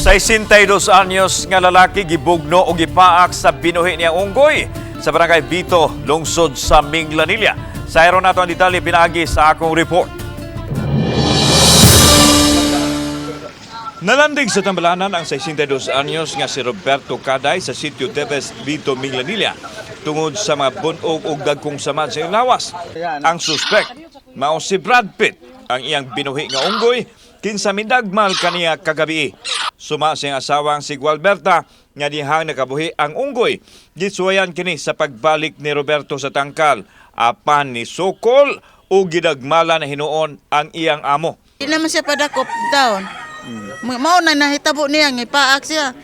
62 anyos nga lalaki gibugno o gipaak sa binuhi niya unggoy sa barangay Vito, lungsod sa Minglanilla. Sa aron nato ang detalye pinagi sa akong report. Nalanding sa tambalanan ang 62 anyos nga si Roberto Caday sa sitio Tevez, Vito, Minglanilla tungod sa mga bunog ug dagkong samad sa lawas. Ang suspect mao si Brad Pitt, ang iyang binuhi nga unggoy kinsa mindagmal kaniya kagabi. Suma siyang asawang si Gualberta nga dihang nakabuhi ang unggoy. Gisuwayan kini sa pagbalik ni Roberto sa tangkal. Apan ni Sokol o gidagmala na hinuon ang iyang amo. Di naman siya padakop down. Mao na nahitabo niya nga ipaak siya.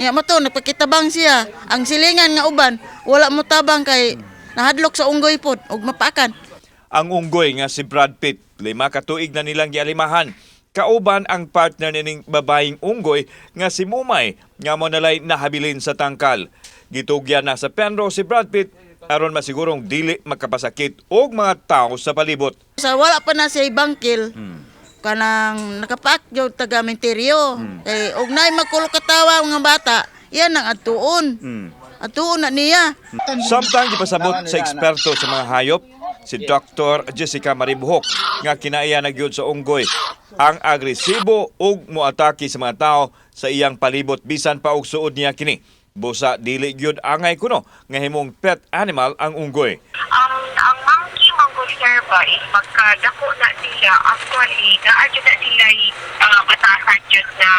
Nga mo to nagpakitabang siya. Ang silingan nga uban wala mo tabang kay nahadlok sa unggoy pod ug mapakan. Ang unggoy nga si Brad Pitt, 5 ka tuig na nilang gialimahan. Kauban ang partner ning babaeng unggoy nga si Mumay nga mo nalay nahabilin sa tangkal. Gitugyan na sa penro si Brad Pitt aron masigurong dili makapasakit og mga tao sa palibot. Sa wala pa na siya bangkil. Kanang nakapaak jud taga menteryo. Kay og nay magkulo katawa nga bata, yan ang atuon. Atuon na niya. Samtang gipasabot sa eksperto sa mga hayop, si Dr. Jessica Maribuhok nga kinaiya na gyud sa unggoy ang agresibo ug moatake sa mga tao sa iyang palibot bisan pa og suod niya kini. Busa dili gyud angay kuno nga himong pet animal ang unggoy. Ang monkey mangosir ba is pagkadako na sila actually naadyo na sila batasan dyan na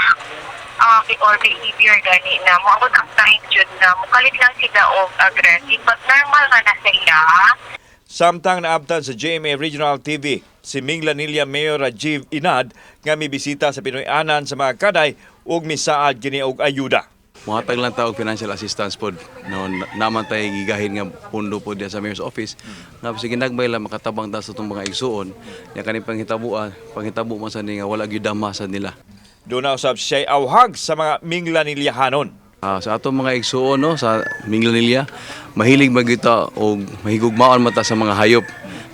or behavior gani na moabot ang time dyan na mukalit lang sila og aggressive but normal na sila. Samtang naabtan sa GMA Regional TV, si Minglanilla Mayor Rajiv Inad nga mibisita sa Pinoy-anan sa mga kaday ug misaad kini og ayuda. Muhatag lang taog financial assistance pod no naman tay gigahin nga pundo pod sa mayor's office nga sige nagbay lang makatabang ta sa itong mga igsuon nya kani panghitabo man sa ni nga wala gyud dama sa nila. Doon na usab siya awhag sa mga Minglanilliahanon. Sa atong mga igsuon no sa Minglanilla mahilig magita og mahigugmaon mata sa mga hayop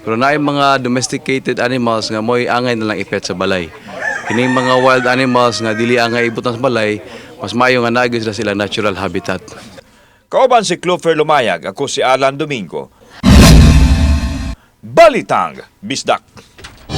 pero naay mga domesticated animals nga moy angay na lang ipet sa balay. Kining mga wild animals nga dili angay ibutan sa balay mas maayo nga naagyo sila natural habitat. Kauban si Clover Lumayag, ako si Alan Domingo. Balitang Bisdak.